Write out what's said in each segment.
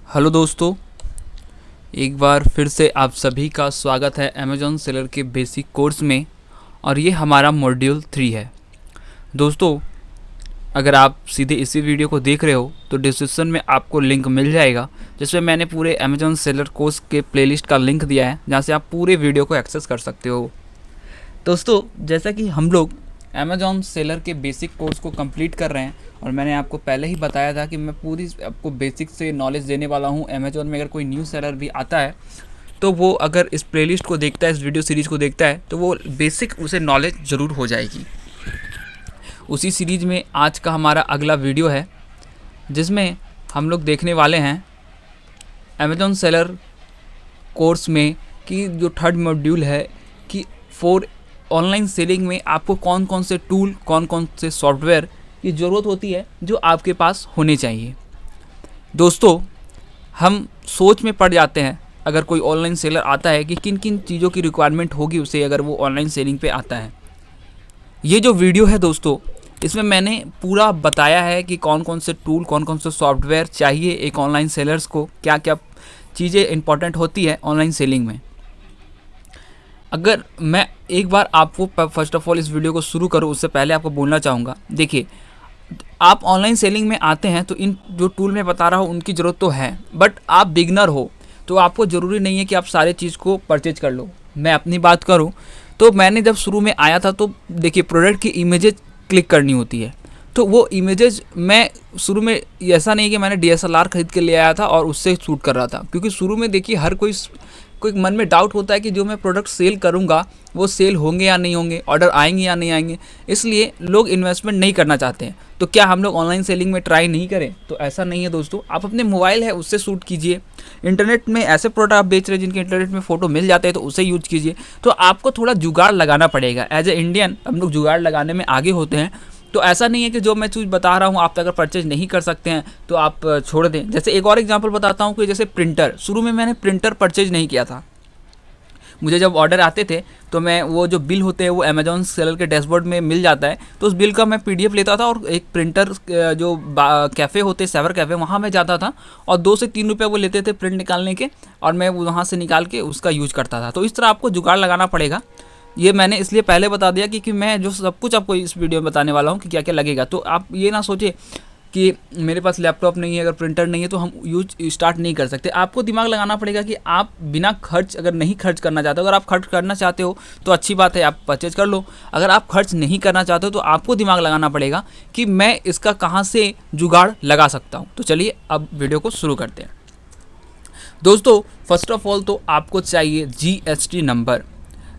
Hello दोस्तों, एक बार फिर से आप सभी का स्वागत है अमेज़ॉन सेलर के बेसिक कोर्स में। और ये हमारा मॉड्यूल 3 है। दोस्तों, अगर आप सीधे इसी वीडियो को देख रहे हो तो डिस्क्रिप्शन में आपको लिंक मिल जाएगा, जिसमें मैंने पूरे अमेज़ॉन सेलर कोर्स के प्लेलिस्ट का लिंक दिया है, जहाँ से आप पूरे वीडियो को एक्सेस कर सकते हो। दोस्तों, जैसा कि हम लोग अमेज़ॉन सेलर के बेसिक कोर्स को कंप्लीट कर रहे हैं, और मैंने आपको पहले ही बताया था कि मैं पूरी आपको बेसिक से नॉलेज देने वाला हूं। अमेज़ॉन में अगर कोई न्यू सेलर भी आता है तो वो अगर इस प्लेलिस्ट को देखता है, इस वीडियो सीरीज़ को देखता है, तो वो बेसिक उसे नॉलेज ज़रूर हो जाएगी। उसी सीरीज़ में आज का हमारा अगला वीडियो है, जिसमें हम लोग देखने वाले हैं अमेज़ॉन सेलर कोर्स में कि जो थर्ड मॉड्यूल है कि फॉर ऑनलाइन सेलिंग में आपको कौन कौन से टूल, कौन कौन से सॉफ्टवेयर की ज़रूरत होती है जो आपके पास होने चाहिए। दोस्तों, हम सोच में पड़ जाते हैं अगर कोई ऑनलाइन सेलर आता है कि किन किन चीज़ों की रिक्वायरमेंट होगी उसे अगर वो ऑनलाइन सेलिंग पे आता है। ये जो वीडियो है दोस्तों, इसमें मैंने पूरा बताया है कि कौन कौन से टूल, कौन कौन से सॉफ्टवेयर चाहिए एक ऑनलाइन सेलर्स को, क्या क्या चीज़ें इंपॉर्टेंट होती है ऑनलाइन सेलिंग में। अगर मैं एक बार आपको फर्स्ट ऑफ ऑल इस वीडियो को शुरू करूँ उससे पहले आपको बोलना चाहूँगा, देखिए, आप ऑनलाइन सेलिंग में आते हैं तो इन जो टूल मैं बता रहा हूँ उनकी ज़रूरत तो है, बट आप बिगनर हो तो आपको ज़रूरी नहीं है कि आप सारे चीज़ को परचेज कर लो। मैं अपनी बात करूँ तो मैंने जब शुरू में आया था तो देखिए, प्रोडक्ट की इमेजेस क्लिक करनी होती है, तो वो इमेजेस मैं शुरू में ऐसा नहीं कि मैंने DSLR खरीद के ले आया था और उससे शूट कर रहा था, क्योंकि शुरू में देखिए हर कोई मन में डाउट होता है कि जो मैं प्रोडक्ट सेल करूंगा वो सेल होंगे या नहीं होंगे, ऑर्डर आएंगे या नहीं आएंगे, इसलिए लोग इन्वेस्टमेंट नहीं करना चाहते हैं। तो क्या हम लोग ऑनलाइन सेलिंग में ट्राई नहीं करें? तो ऐसा नहीं है दोस्तों, आप अपने मोबाइल है उससे शूट कीजिए। इंटरनेट में ऐसे प्रोडक्ट आप बेच रहे हैं जिनके इंटरनेट में फ़ोटो मिल जाते हैं तो उसे यूज कीजिए। तो आपको थोड़ा जुगाड़ लगाना पड़ेगा। एज ए इंडियन हम लोग जुगाड़ लगाने में आगे होते हैं। तो ऐसा नहीं है कि जो मैं चीज़ बता रहा हूँ आप अगर परचेज नहीं कर सकते हैं तो आप छोड़ दें। जैसे एक और एग्जांपल बताता हूँ कि जैसे प्रिंटर, शुरू में मैंने प्रिंटर परचेज नहीं किया था। मुझे जब ऑर्डर आते थे तो मैं वो जो बिल होते हैं वो अमेज़ॉन सेलर के डैशबोर्ड में मिल जाता है, तो उस बिल का मैं PDF लेता था और एक प्रिंटर जो कैफ़े होते, साइबर कैफ़े, वहाँ मैं जाता था और 2 से 3 रुपये वो लेते थे प्रिंट निकालने के, और मैं वहाँ से निकाल के उसका यूज करता था। तो इस तरह आपको जुगाड़ लगाना पड़ेगा। ये मैंने इसलिए पहले बता दिया क्योंकि मैं जो सब कुछ आपको इस वीडियो में बताने वाला हूँ कि क्या क्या लगेगा। तो आप ये ना सोचें कि मेरे पास लैपटॉप नहीं है, अगर प्रिंटर नहीं है तो हम यूज स्टार्ट नहीं कर सकते। आपको दिमाग लगाना पड़ेगा कि आप बिना खर्च, अगर नहीं खर्च करना चाहते हो, अगर आप खर्च करना चाहते हो तो अच्छी बात है, आप परचेज कर लो। अगर आप खर्च नहीं करना चाहते हो तो आपको दिमाग लगाना पड़ेगा कि मैं इसका कहाँ से जुगाड़ लगा सकता हूँ। तो चलिए अब वीडियो को शुरू करते हैं। दोस्तों, फर्स्ट ऑफ ऑल तो आपको चाहिए GST नंबर।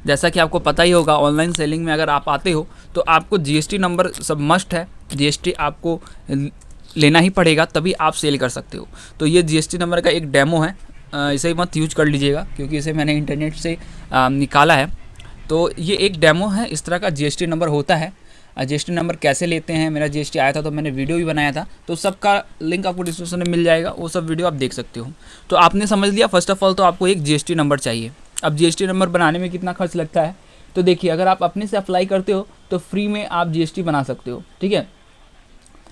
जैसा कि आपको पता ही होगा, ऑनलाइन सेलिंग में अगर आप आते हो तो आपको GST नंबर सब मस्ट है। GST आपको लेना ही पड़ेगा, तभी आप सेल कर सकते हो। तो ये GST नंबर का एक डेमो है, इसे मत यूज कर लीजिएगा क्योंकि इसे मैंने इंटरनेट से निकाला है। तो ये एक डेमो है, इस तरह का GST नंबर होता है। GST नंबर कैसे लेते हैं, मेरा GST आया था तो मैंने वीडियो भी बनाया था, तो सबका लिंक आपको डिस्क्रिप्शन में मिल जाएगा, वो सब वीडियो आप देख सकते हो। तो आपने समझ लिया, फर्स्ट ऑफ ऑल तो आपको एक GST नंबर चाहिए। अब GST नंबर बनाने में कितना खर्च लगता है, तो देखिए, अगर आप अपने से अप्लाई करते हो तो फ्री में आप GST बना सकते हो, ठीक है।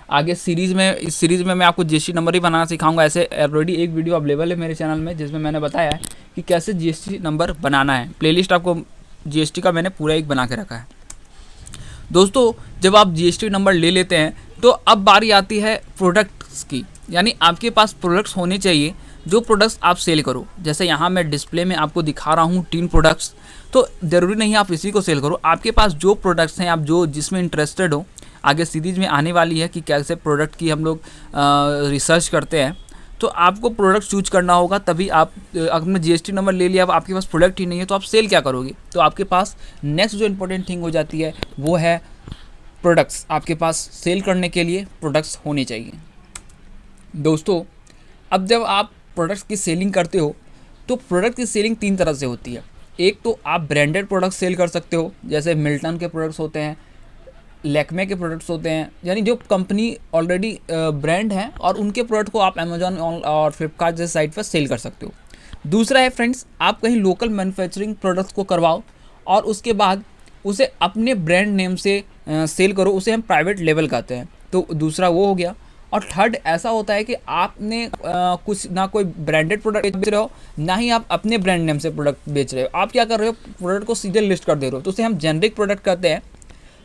आगे इस सीरीज़ में मैं आपको GST नंबर ही बनाना सिखाऊंगा। ऐसे ऑलरेडी एक वीडियो अवेलेबल है मेरे चैनल में जिसमें मैंने बताया है कि कैसे GST नंबर बनाना है। प्लेलिस्ट आपको GST का मैंने पूरा एक बना के रखा है। दोस्तों, जब आप GST नंबर ले लेते हैं तो अब बारी आती है प्रोडक्ट्स की, यानी आपके पास प्रोडक्ट्स होने चाहिए जो प्रोडक्ट्स आप सेल करो। जैसे यहाँ मैं डिस्प्ले में आपको दिखा रहा हूँ 3 प्रोडक्ट्स, तो ज़रूरी नहीं है आप इसी को सेल करो। आपके पास जो प्रोडक्ट्स हैं, आप जो जिसमें इंटरेस्टेड हो, आगे सीरीज में आने वाली है कि कैसे प्रोडक्ट की हम लोग रिसर्च करते हैं, तो आपको प्रोडक्ट चूज करना होगा। तभी आप, अगर GST नंबर ले लिया, अब आपके पास प्रोडक्ट ही नहीं है तो आप सेल क्या करोगे। तो आपके पास नेक्स्ट जो इंपॉर्टेंट थिंग हो जाती है वो है प्रोडक्ट्स। आपके पास सेल करने के लिए प्रोडक्ट्स होने चाहिए। दोस्तों, अब जब आप प्रोडक्ट्स की सेलिंग करते हो तो प्रोडक्ट की सेलिंग 3 तरह से होती है। एक तो आप ब्रांडेड प्रोडक्ट सेल कर सकते हो, जैसे मिल्टन के प्रोडक्ट्स होते हैं, लैक्मे के प्रोडक्ट्स होते हैं, यानी जो कंपनी ऑलरेडी ब्रांड है और उनके प्रोडक्ट को आप अमेजॉन और फ्लिपकार्ट जैसे साइट पर सेल कर सकते हो। दूसरा है फ्रेंड्स, आप कहीं लोकल मैन्युफैक्चरिंग प्रोडक्ट्स को करवाओ और उसके बाद उसे अपने ब्रांड नेम से सेल करो, उसे हम प्राइवेट लेवल कहते हैं। तो दूसरा वो हो गया। और थर्ड ऐसा होता है कि आपने कुछ ना कोई ब्रांडेड प्रोडक्ट बेच रहे हो, ना ही आप अपने ब्रांड नेम से प्रोडक्ट बेच रहे हो, आप क्या कर रहे हो, प्रोडक्ट को सीधे लिस्ट कर दे रहे हो, तो उसे हम जेनरिक प्रोडक्ट कहते हैं।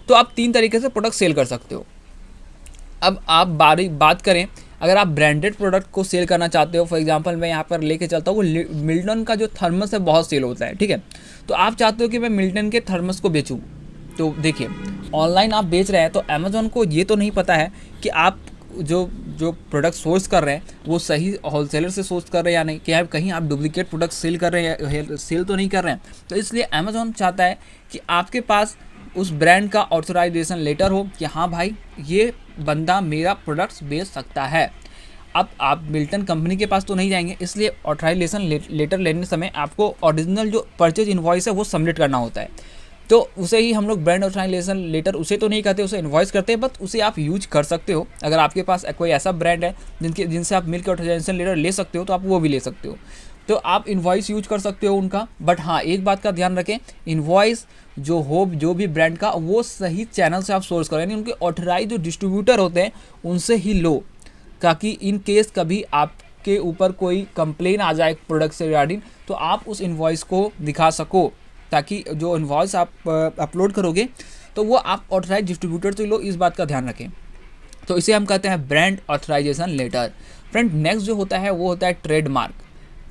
तो आप 3 तरीके से प्रोडक्ट सेल कर सकते हो। अब आप बात करें, अगर आप ब्रांडेड प्रोडक्ट को सेल करना चाहते हो, फॉर एग्जांपल मैं यहाँ पर लेके चलता हूँ, मिल्टन का जो थर्मस है बहुत सेल होता है, ठीक है। तो आप चाहते हो कि मैं मिल्टन के थर्मस को बेचूँ, तो देखिए ऑनलाइन आप बेच रहे हैं, तो अमेज़ॉन को ये तो नहीं पता है कि आप जो जो प्रोडक्ट सोर्स कर रहे हैं वो सही होलसेलर से सोर्स कर रहे हैं या नहीं, कि आप कहीं आप डुप्लीकेट प्रोडक्ट सेल कर रहे हैं, सेल तो नहीं कर रहे हैं। तो इसलिए अमेज़ॉन चाहता है कि आपके पास उस ब्रांड का ऑथराइजेशन लेटर हो कि हाँ भाई ये बंदा मेरा प्रोडक्ट्स बेच सकता है। अब आप मिल्टन कंपनी के पास तो नहीं जाएंगे, इसलिए ऑथराइजेशन लेटर लेने समय आपको ओरिजिनल जो परचेज इनवॉइस है वो सबमिट करना होता है। तो उसे ही हम लोग ब्रांड ऑथराइजेशन लेटर उसे तो नहीं कहते, उसे इनवॉइस करते हैं, बट उसे आप यूज कर सकते हो। अगर आपके पास कोई ऐसा ब्रांड है जिनसे आप मिल्क ऑथराइजेशन लेटर ले सकते हो, तो आप वो भी ले सकते हो, तो आप इनवॉइस यूज कर सकते हो उनका। बट हाँ, एक बात का ध्यान रखें, इनवॉइस जो भी ब्रांड का, वो सही चैनल से आप सोर्स करो, यानी उनके ऑथराइज जो डिस्ट्रीब्यूटर होते हैं उनसे ही लो, ताकि इन केस कभी आपके ऊपर कोई कंप्लेन आ जाए प्रोडक्ट से रिगार्डिंग, तो आप उस इनवॉइस को दिखा सको, ताकि जो इनवॉइस आप अपलोड करोगे तो वो आप ऑथराइज डिस्ट्रीब्यूटर से लो, इस बात का ध्यान रखें। तो इसे हम कहते हैं brand authorization letter. Friend next जो होता है वो होता है ट्रेडमार्क।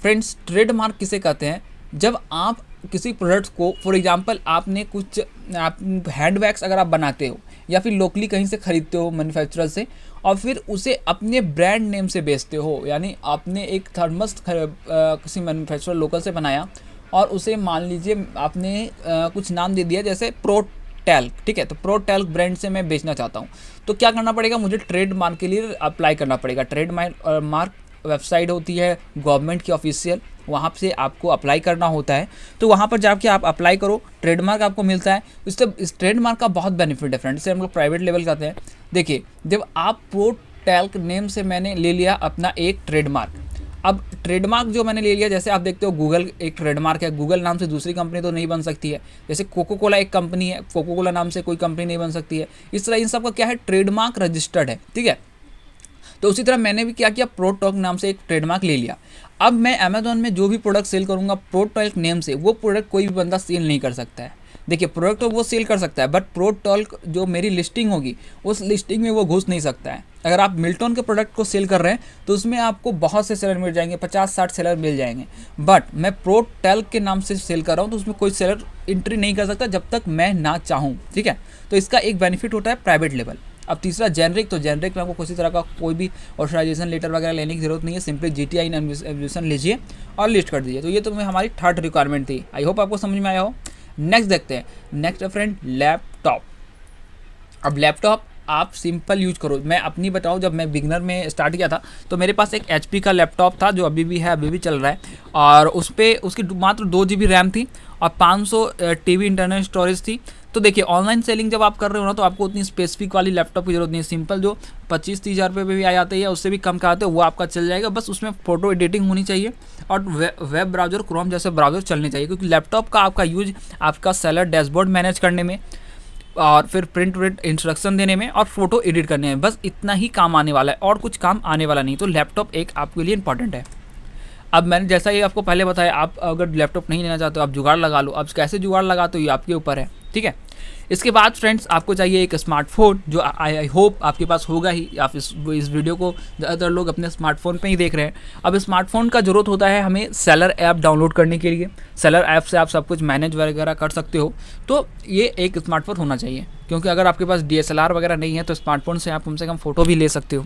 फ्रेंड्स ट्रेडमार्क किसे कहते हैं, जब आप किसी प्रोडक्ट को, फॉर एग्जांपल आपने कुछ आप हैंडबैग्स अगर आप बनाते हो या फिर लोकली कहीं से ख़रीदते हो मैन्युफैक्चरर से, और फिर उसे अपने ब्रांड नेम से बेचते हो, यानी आपने एक थर्मस किसी मैन्युफैक्चरर लोकल से बनाया और उसे मान लीजिए आपने कुछ नाम दे दिया जैसे प्रो टैल्क, ठीक है, तो प्रो टैल्क ब्रांड से मैं बेचना चाहता हूँ, तो क्या करना पड़ेगा, मुझे ट्रेड मार्क के लिए अप्लाई करना पड़ेगा। ट्रेड मार्क वेबसाइट होती है गवर्नमेंट की ऑफिशियल, वहाँ से आपको अप्लाई करना होता है। तो वहाँ पर जाके आप अप्लाई करो, ट्रेडमार्क आपको मिलता है। इस ट्रेडमार्क का बहुत बेनिफिट है फ्रेंड, इसे हम लोग प्राइवेट लेवल कहते हैं। देखिए जब आप प्रो टैल्क नेम से मैंने ले लिया अपना एक ट्रेडमार्क, अब ट्रेडमार्क जो मैंने ले लिया, जैसे आप देखते हो गूगल एक ट्रेडमार्क है, गूगल नाम से दूसरी कंपनी तो नहीं बन सकती है, जैसे कोको कोला एक कंपनी है, कोको कोला नाम से कोई कंपनी नहीं बन सकती है, इस तरह इन सब का क्या है, ट्रेडमार्क रजिस्टर्ड है, ठीक है। तो उसी तरह मैंने भी क्या किया, प्रोटॉक नाम से एक ट्रेडमार्क ले लिया। अब मैं अमेजोन में जो भी प्रोडक्ट सेल करूंगा प्रोटॉक नेम से, वो प्रोडक्ट कोई भी बंदा सेल नहीं कर सकता है। देखिए प्रोडक्ट तो वो सेल कर सकता है, बट प्रोटॉक जो मेरी लिस्टिंग होगी उस लिस्टिंग में वो घुस नहीं सकता है। अगर आप मिल्टन के प्रोडक्ट को सेल कर रहे हैं तो उसमें आपको बहुत से सेलर मिल जाएंगे, 50-60 सेलर मिल जाएंगे, बट मैं प्रोटॉक के नाम से सेल कर रहा हूँ तो उसमें कोई सेलर एंट्री नहीं कर सकता जब तक मैं ना चाहूँ, ठीक है। तो इसका एक बेनिफिट होता है प्राइवेट लेवल। अब तीसरा जेनरिक, तो जेनरिक में आपको किसी तरह का कोई भी ऑथराइजेशन लेटर वगैरह लेने की जरूरत नहीं है, सिंपली जीटीआई एग्जीबिशन लीजिए और लिस्ट कर दीजिए। तो ये तो हमारी थर्ड रिक्वायरमेंट थी, आई होप आपको समझ में आया हो। नेक्स्ट देखते हैं, नेक्स्ट फ्रेंड लैपटॉप। अब लैपटॉप आप सिंपल यूज करो, मैं अपनी बताऊँ, जब मैं बिगनर में स्टार्ट किया था तो मेरे पास एक एचपी का लैपटॉप था जो अभी भी है, अभी भी चल रहा है, और उस पर उसकी मात्र 2 GB रैम थी और 500 TB इंटरनल स्टोरेज थी। तो देखिए ऑनलाइन सेलिंग जब आप कर रहे हो ना, तो आपको उतनी स्पेसिफिक वाली लैपटॉप की जरूरत नहीं है, सिंपल जो 25-30 हज़ार रुपये में भी आ जाते हैं या उससे भी कम का आते हैं वो आपका चल जाएगा। बस उसमें फोटो एडिटिंग होनी चाहिए और वेब ब्राउजर क्रोम जैसे ब्राउजर चलने चाहिए, क्योंकि लैपटॉप का आपका यूज आपका सेलर डैशबोर्ड मैनेज करने में और फिर प्रिंट इंस्ट्रक्शन देने में और फोटो एडिट करने में, बस इतना ही काम आने वाला है और कुछ काम आने वाला नहीं। तो लैपटॉप एक आपके लिए इंपॉर्टेंट है। अब मैंने जैसा ही आपको पहले बताया, आप अगर लैपटॉप नहीं लेना चाहते हो आप जुगाड़ लगा लो। अब कैसे जुगाड़ लगाते हो ये आपके ऊपर है, ठीक है। इसके बाद फ्रेंड्स आपको चाहिए एक स्मार्टफोन, जो आई होप आपके पास होगा ही। आप इस वीडियो को ज़्यादातर लोग अपने स्मार्टफोन पे ही देख रहे हैं। अब स्मार्टफोन का ज़रूरत होता है हमें सेलर ऐप डाउनलोड करने के लिए। सेलर ऐप से आप सब कुछ मैनेज वगैरह कर सकते हो, तो ये एक स्मार्टफोन होना चाहिए, क्योंकि अगर आपके पास DSLR वगैरह नहीं है तो स्मार्टफोन से आप कम से कम फ़ोटो भी ले सकते हो।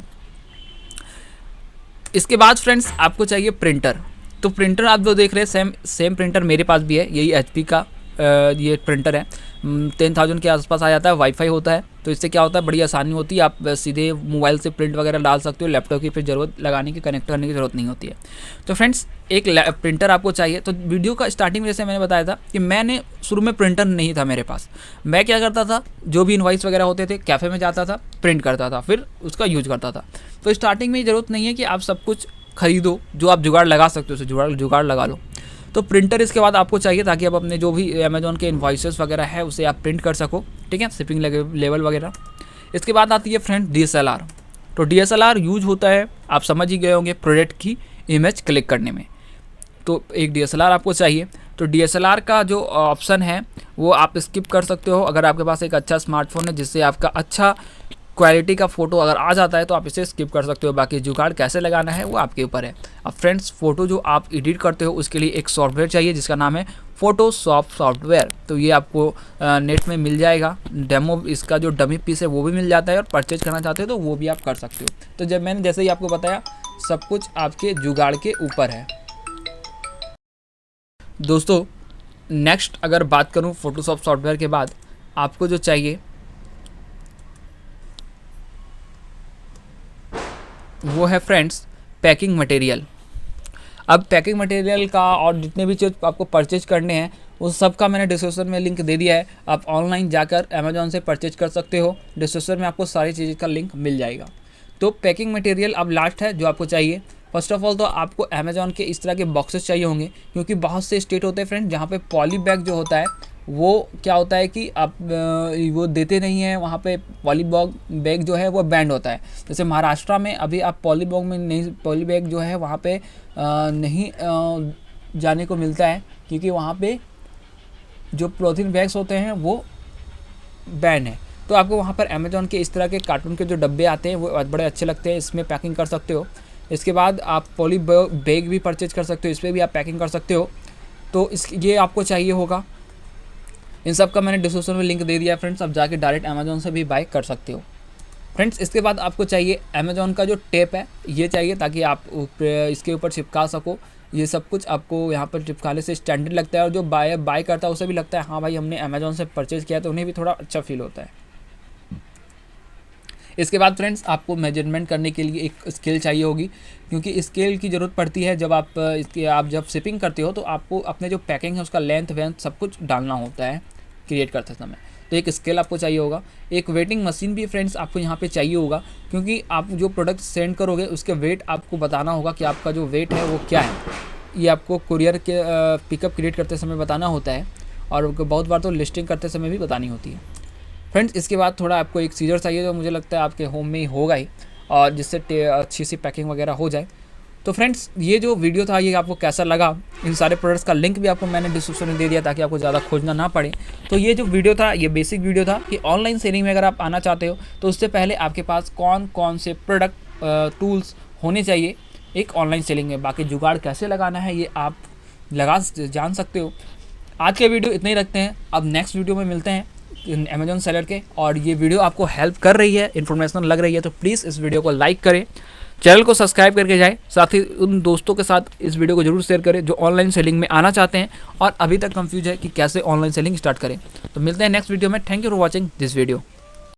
इसके बाद फ्रेंड्स आपको चाहिए प्रिंटर। तो प्रिंटर आप जो देख रहे हैं सेम प्रिंटर मेरे पास भी है, यही HP का ये प्रिंटर है। 10,000 के आसपास आ जाता है, वाईफाई होता है, तो इससे क्या होता है बड़ी आसानी होती है, आप सीधे मोबाइल से प्रिंट वगैरह डाल सकते हो, लैपटॉप की फिर ज़रूरत लगाने की, कनेक्ट करने की ज़रूरत नहीं होती है। तो फ्रेंड्स एक प्रिंटर आपको चाहिए। तो वीडियो का स्टार्टिंग में जैसे मैंने बताया था कि मैंने शुरू में प्रिंटर नहीं था मेरे पास, मैं क्या करता था, जो भी इनवॉइस वगैरह होते थे कैफ़े में जाता था, प्रिंट करता था, फिर उसका यूज करता था। तो स्टार्टिंग में ज़रूरत नहीं है कि आप सब कुछ खरीदो, जो आप जुगाड़ लगा सकते हो उसे जुगाड़ लगा लो। तो प्रिंटर इसके बाद आपको चाहिए, ताकि आप अपने जो भी अमेजोन के इनवॉइसेस वगैरह है उसे आप प्रिंट कर सको, ठीक है, शिपिंग लेवल वगैरह। इसके बाद आती है फ्रेंड DSLR। तो DSLR यूज होता है, आप समझ ही गए होंगे, प्रोडक्ट की इमेज क्लिक करने में। तो एक DSLR आपको चाहिए। तो DSLR का जो ऑप्शन है वो आप स्किप कर सकते हो। अगर आपके पास एक अच्छा स्मार्टफोन है जिससे आपका अच्छा क्वालिटी का फ़ोटो अगर आ जाता है तो आप इसे स्किप कर सकते हो। बाकी जुगाड़ कैसे लगाना है वो आपके ऊपर है। अब फ्रेंड्स, फ़ोटो जो आप एडिट करते हो उसके लिए एक सॉफ्टवेयर चाहिए जिसका नाम है फोटोशॉप सॉफ्टवेयर। तो ये आपको नेट में मिल जाएगा। डेमो इसका जो डमी पीस है वो भी मिल जाता है, और परचेज करना चाहते हो तो वो भी आप कर सकते हो। तो जब मैंने जैसे ही आपको बताया, सब कुछ आपके जुगाड़ के ऊपर है। दोस्तों, नेक्स्ट अगर बात करूँ फोटोशॉप सॉफ्टवेयर के बाद, आपको जो चाहिए वो है फ्रेंड्स पैकिंग मटेरियल। अब पैकिंग मटेरियल का और जितने भी चीज़ आपको परचेज करने हैं उस सब का मैंने डिस्क्रिप्शन में लिंक दे दिया है। आप ऑनलाइन जाकर अमेजोन से परचेज कर सकते हो। डिस्क्रिप्शन में आपको सारी चीज़ का लिंक मिल जाएगा। तो पैकिंग मटेरियल अब लास्ट है जो आपको चाहिए। फर्स्ट ऑफ ऑल तो आपको अमेजोन के इस तरह के बॉक्सेस चाहिए होंगे, क्योंकि बहुत से स्टेट होते हैं फ्रेंड जहाँ पे पॉली बैग जो होता है वो क्या होता है कि आप वो देते नहीं हैं, वहाँ पे पॉली बैग जो है वो बैंड होता है। जैसे महाराष्ट्र में अभी आप पॉली बैग जो है वहाँ पे नहीं जाने को मिलता है, क्योंकि वहाँ पे जो पॉलीथीन बैग्स होते हैं वो बैन है। तो आपको वहाँ पर अमेजोन के इस तरह के कार्टून के जो डब्बे आते हैं वो बड़े अच्छे लगते हैं, इसमें पैकिंग कर सकते हो। इसके बाद आप पॉली बैग भी परचेज कर सकते हो, इस पर भी आप पैकिंग कर सकते हो। तो ये आपको चाहिए होगा। इन सब का मैंने डिस्क्रिप्शन में लिंक दे दिया है फ्रेंड्स, आप जाके डायरेक्ट अमेजोन से भी बाय कर सकते हो फ्रेंड्स। इसके बाद आपको चाहिए अमेजोन का जो टेप है ये चाहिए, ताकि आप इसके ऊपर चिपका सको। ये सब कुछ आपको यहाँ पर चिपकाने से स्टैंडर्ड लगता है, और जो बाय करता है उसे भी लगता है हाँ भाई हमने अमेजोन से परचेज़ किया, तो उन्हें भी थोड़ा अच्छा फील होता है। इसके बाद फ्रेंड्स आपको मेजरमेंट करने के लिए एक स्केल चाहिए होगी, क्योंकि स्केल की ज़रूरत पड़ती है जब आप जब शिपिंग करते हो तो आपको अपने जो पैकिंग है उसका लेंथ वेंथ सब कुछ डालना होता है क्रिएट करते समय। तो एक स्केल आपको चाहिए होगा। एक वेटिंग मशीन भी फ्रेंड्स आपको यहाँ पे चाहिए होगा, क्योंकि आप जो प्रोडक्ट सेंड करोगे उसके वेट आपको बताना होगा कि आपका जो वेट है वो क्या है। ये आपको कुरियर के पिकअप क्रिएट करते समय बताना होता है, और बहुत बार तो लिस्टिंग करते समय भी बतानी होती है फ्रेंड्स। इसके बाद थोड़ा आपको एक सीजर चाहिए, जो मुझे लगता है आपके होम में ही होगा ही, और जिससे अच्छी सी पैकिंग वगैरह हो जाए। तो फ्रेंड्स, ये जो वीडियो था ये आपको कैसा लगा, इन सारे प्रोडक्ट्स का लिंक भी आपको मैंने डिस्क्रिप्शन में दे दिया ताकि आपको ज़्यादा खोजना ना पड़े। तो ये जो वीडियो था ये बेसिक वीडियो था कि ऑनलाइन सेलिंग में अगर आप आना चाहते हो तो उससे पहले आपके पास कौन कौन से प्रोडक्ट टूल्स होने चाहिए एक ऑनलाइन सेलिंग में। बाकी जुगाड़ कैसे लगाना है ये आप जान सकते हो। आज के वीडियो इतना ही रखते हैं, अब नेक्स्ट वीडियो में मिलते हैं अमेजोन सेलर के। और ये वीडियो आपको हेल्प कर रही है, इन्फॉर्मेशनल लग रही है, तो प्लीज़ इस वीडियो को लाइक करें, चैनल को सब्सक्राइब करके जाएं, साथ ही उन दोस्तों के साथ इस वीडियो को जरूर शेयर करें जो ऑनलाइन सेलिंग में आना चाहते हैं और अभी तक कंफ्यूज है कि कैसे ऑनलाइन सेलिंग स्टार्ट करें। तो मिलते हैं नेक्स्ट वीडियो में। Thank you for watching this video.